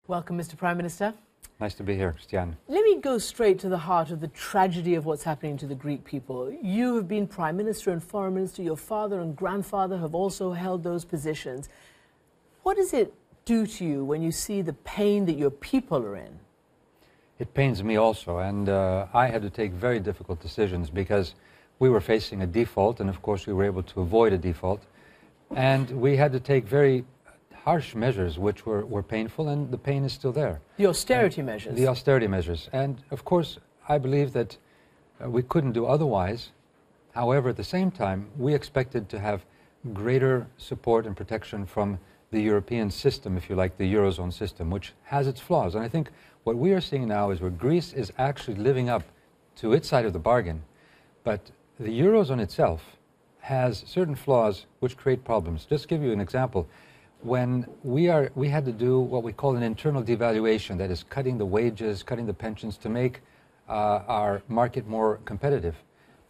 Welcome, Mr. Prime Minister. Nice to be here, Stian. Let me go straight to the heart of the tragedy of what's happening to the Greek people. You have been Prime Minister and Foreign Minister. Your father and grandfather have also held those positions. What does it do to you when you see the pain that your people are in? It pains me also, and I had to take very difficult decisions because we were facing a default, and of course we were able to avoid a default. And we had to take very harsh measures which were painful, and the pain is still there. The austerity measures. The austerity measures. And of course I believe that we couldn't do otherwise. However, at the same time, we expected to have greater support and protection from the European system, if you like, the Eurozone system, which has its flaws. And I think what we are seeing now is where Greece is actually living up to its side of the bargain. But the Eurozone itself has certain flaws which create problems. Just to give you an example, when we had to do what we call an internal devaluation, that is cutting the wages, cutting the pensions to make our market more competitive.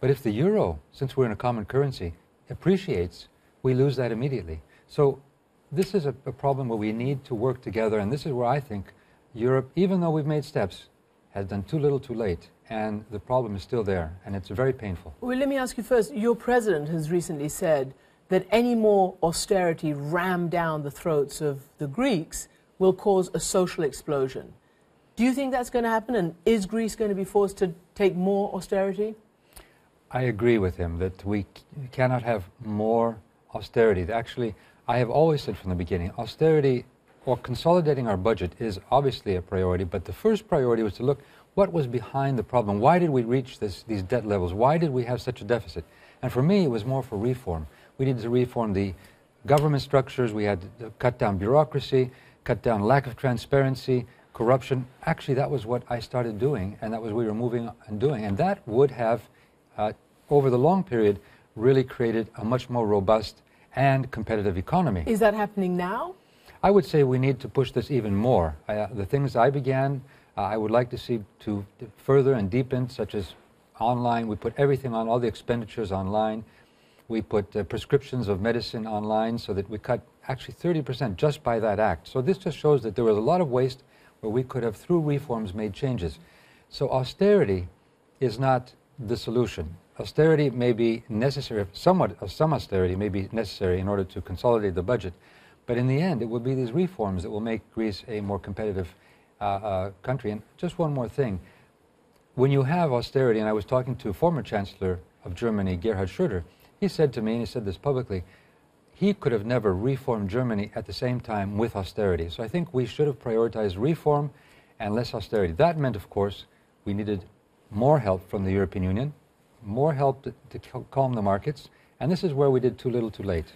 But if the euro, since we're in a common currency, appreciates, we lose that immediately. So this is a problem where we need to work together, and this is where I think Europe, even though we've made steps, has done too little too late, and the problem is still there, and it's very painful. Well, let me ask you first, your president has recently said that any more austerity rammed down the throats of the Greeks will cause a social explosion. Do you think that's going to happen, and is Greece going to be forced to take more austerity? I agree with him that we cannot have more austerity. Actually, I have always said from the beginning, austerity or consolidating our budget is obviously a priority, but the first priority was to look what was behind the problem. Why did we reach these debt levels? Why did we have such a deficit? And for me, it was more for reform. We needed to reform the government structures. We had to cut down bureaucracy, cut down lack of transparency, corruption. Actually, that was what I started doing, and that was we were moving and doing. And that would have, over the long period, really created a much more robust and competitive economy. Is that happening now? I would say we need to push this even more. The things I began, I would like to see to further and deepen, such as online. We put everything on, all the expenditures online. We put prescriptions of medicine online so that we cut actually 30% just by that act. So this just shows that there was a lot of waste where we could have, through reforms, made changes. So austerity is not the solution. Austerity may be necessary, some austerity may be necessary in order to consolidate the budget. But in the end, it will be these reforms that will make Greece a more competitive country. And just one more thing. When you have austerity, and I was talking to former Chancellor of Germany, Gerhard Schröder, he said to me, and he said this publicly, he could have never reformed Germany at the same time with austerity. So I think we should have prioritized reform and less austerity. That meant, of course, we needed more help from the European Union, more help to calm the markets, and this is where we did too little too late.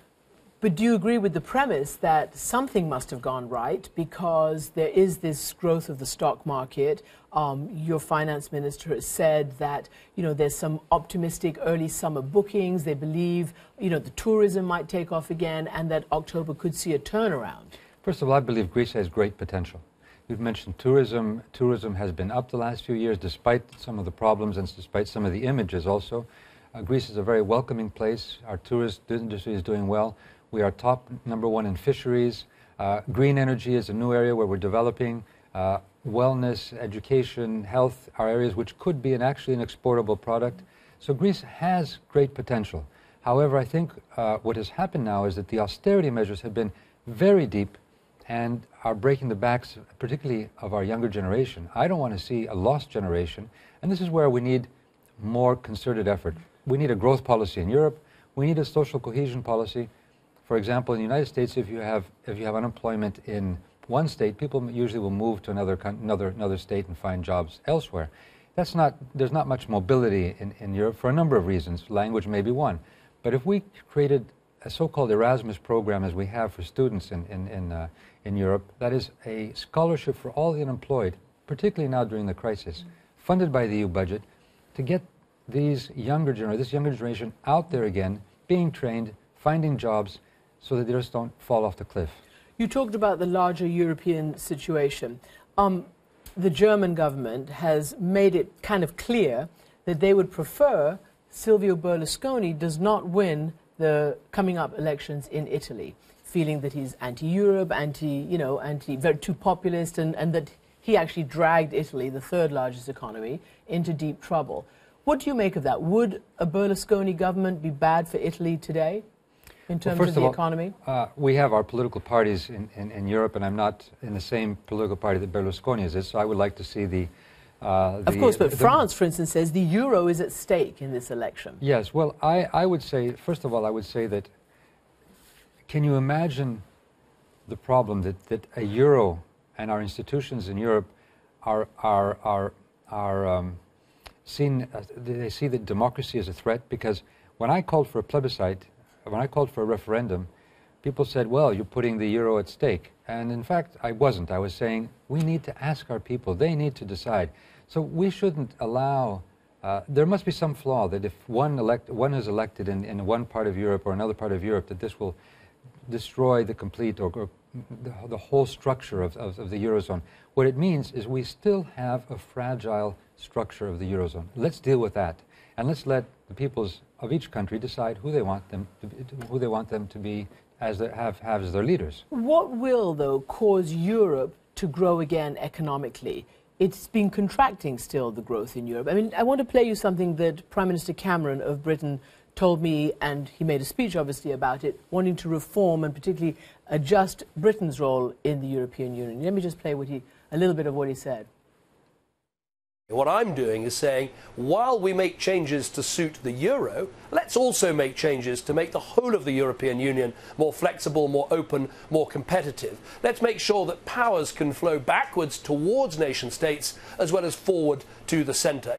But do you agree with the premise that something must have gone right because there is this growth of the stock market? Your finance minister has said that, there's some optimistic early summer bookings. They believe, the tourism might take off again and that October could see a turnaround. First of all, I believe Greece has great potential. You've mentioned tourism. Tourism has been up the last few years despite some of the problems and despite some of the images also. Greece is a very welcoming place. Our tourist industry is doing well. We are top #1 in fisheries. Green energy is a new area where we're developing. Wellness, education, health are areas which could be actually an exportable product. So Greece has great potential. However, I think what has happened now is that the austerity measures have been very deep and are breaking the backs, particularly of our younger generation. I don't want to see a lost generation, and this is where we need more concerted effort. We need a growth policy in Europe. We need a social cohesion policy. For example, in the United States, if you have unemployment in one state, people usually will move to another state and find jobs elsewhere. There's not much mobility in Europe for a number of reasons. Language may be one. But if we created a so-called Erasmus program, as we have for students in Europe, that is a scholarship for all the unemployed, particularly now during the crisis, funded by the EU budget, to get this younger generation out there again, being trained, finding jobs, so that they just don't fall off the cliff. You talked about the larger European situation. The German government has made it kind of clear that they would prefer Silvio Berlusconi does not win the coming up elections in Italy. feeling that he's anti-Europe, very too populist, and that he actually dragged Italy, the third largest economy, into deep trouble. What do you make of that? Would a Berlusconi government be bad for Italy today in terms of the economy? We have our political parties in Europe, and I'm not in the same political party that Berlusconi is, so I would like to see the... of course, but France, for instance, says the euro is at stake in this election. Yes, well, I would say, first of all, I would say that, can you imagine the problem that a euro and our institutions in Europe are seen, they see that democracy is a threat? Because when I called for a plebiscite, when I called for a referendum, people said, well, you're putting the euro at stake. And in fact, I wasn't. I was saying, we need to ask our people. They need to decide. So we shouldn't allow, there must be some flaw that if one is elected in one part of Europe or another part of Europe, that this will destroy the complete or the whole structure of the Eurozone. What it means is we still have a fragile structure of the Eurozone. Let's deal with that. And let's let the peoples of each country decide who they want them to be as their leaders. What will, though, cause Europe to grow again economically? It's been contracting still, the growth in Europe. I mean, I want to play you something that Prime Minister Cameron of Britain told me, and he made a speech, obviously, about it, wanting to reform and particularly adjust Britain's role in the European Union. Let me just play a little bit of what he said. What I'm doing is saying, while we make changes to suit the euro, let's also make changes to make the whole of the European Union more flexible, more open, more competitive. Let's make sure that powers can flow backwards towards nation states as well as forward to the centre.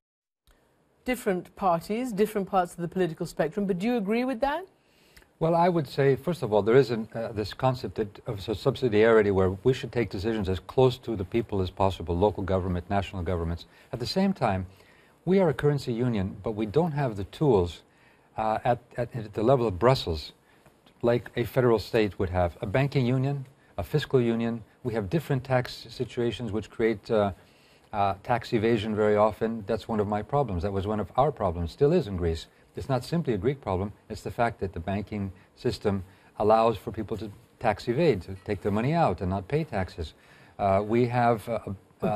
Different parties, different parts of the political spectrum, but do you agree with that? Well, I would say, first of all, there is this concept of subsidiarity where we should take decisions as close to the people as possible, local government, national governments. At the same time, we are a currency union, but we don't have the tools at the level of Brussels like a federal state would have. A banking union, a fiscal union, we have different tax situations which create tax evasion very often. That's one of my problems. That was one of our problems, still is in Greece. It's not simply a Greek problem, it's the fact that the banking system allows for people to tax evade, to take their money out and not pay taxes. We have...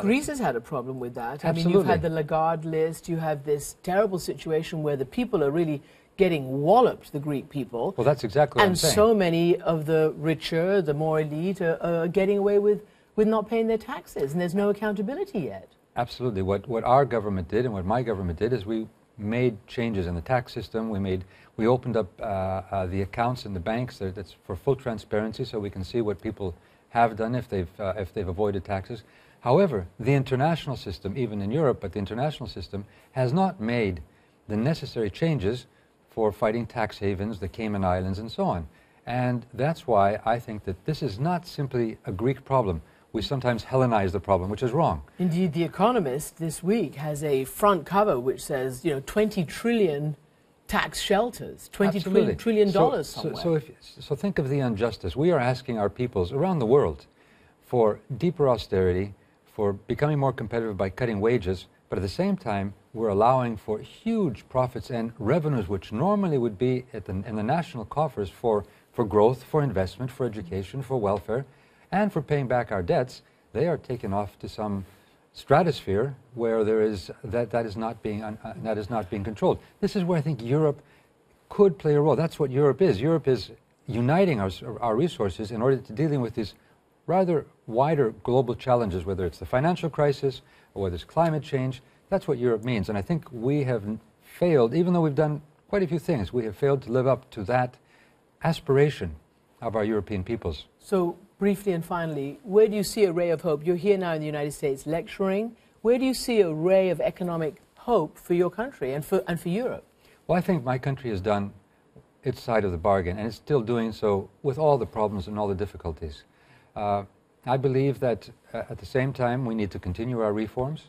Greece has had a problem with that. Absolutely. I mean, you've had the Lagarde list, you have this terrible situation where the people are really getting walloped, the Greek people. Well, that's exactly what I'm saying. And so many of the richer, the more elite, are getting away with not paying their taxes, and there's no accountability yet. Absolutely. What our government did and what my government did is we made changes in the tax system. We opened up the accounts in the banks that's for full transparency, so we can see what people have done if they've avoided taxes. However, the international system, even in Europe, but the international system has not made the necessary changes for fighting tax havens, the Cayman Islands, and so on. And that's why I think that this is not simply a Greek problem. We sometimes Hellenize the problem, which is wrong. Indeed, The Economist this week has a front cover which says, 20 trillion tax shelters, $20 trillion somewhere. So think of the injustice. We are asking our peoples around the world for deeper austerity, for becoming more competitive by cutting wages, but at the same time, we're allowing for huge profits and revenues which normally would be in the national coffers for growth, for investment, for education, for welfare, and for paying back our debts. They are taken off to some stratosphere where there is that is not being controlled. This is where I think Europe could play a role. That's what Europe is. Europe is uniting our resources in order to dealing with these rather wider global challenges, whether it's the financial crisis or whether it's climate change. That's what Europe means. And I think we have failed, even though we've done quite a few things, we have failed to live up to that aspiration of our European peoples. So, briefly and finally, where do you see a ray of hope? You're here now in the United States lecturing. Where do you see a ray of economic hope for your country and for Europe? Well, I think my country has done its side of the bargain, and it's still doing so with all the problems and all the difficulties. I believe that at the same time we need to continue our reforms,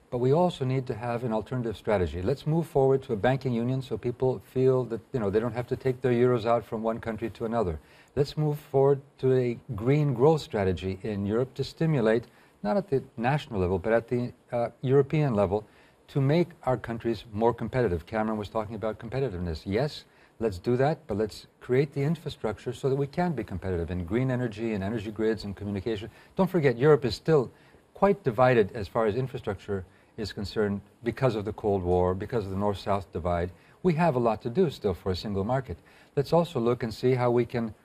but we also need to have an alternative strategy. Let's move forward to a banking union so people feel that they don't have to take their euros out from one country to another. Let's move forward to a green growth strategy in Europe to stimulate, not at the national level, but at the European level, to make our countries more competitive. Cameron was talking about competitiveness. Yes, Let's do that, but let's create the infrastructure so that we can be competitive in green energy and energy grids and communication. Don't forget, Europe is still quite divided as far as infrastructure is concerned because of the Cold War, because of the North-South divide. We have a lot to do still for a single market. Let's also look and see how we can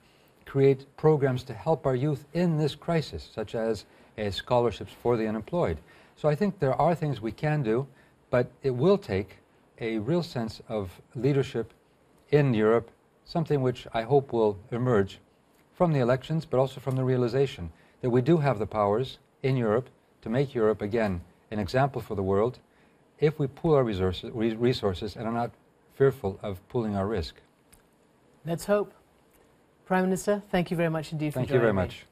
create programs to help our youth in this crisis, such as scholarships for the unemployed. So I think there are things we can do, but it will take a real sense of leadership in Europe, something which I hope will emerge from the elections, but also from the realization that we do have the powers in Europe to make Europe, again, an example for the world if we pool our resources and are not fearful of pooling our risk. Let's hope. Prime Minister, thank you very much indeed for joining me. Thank you very much.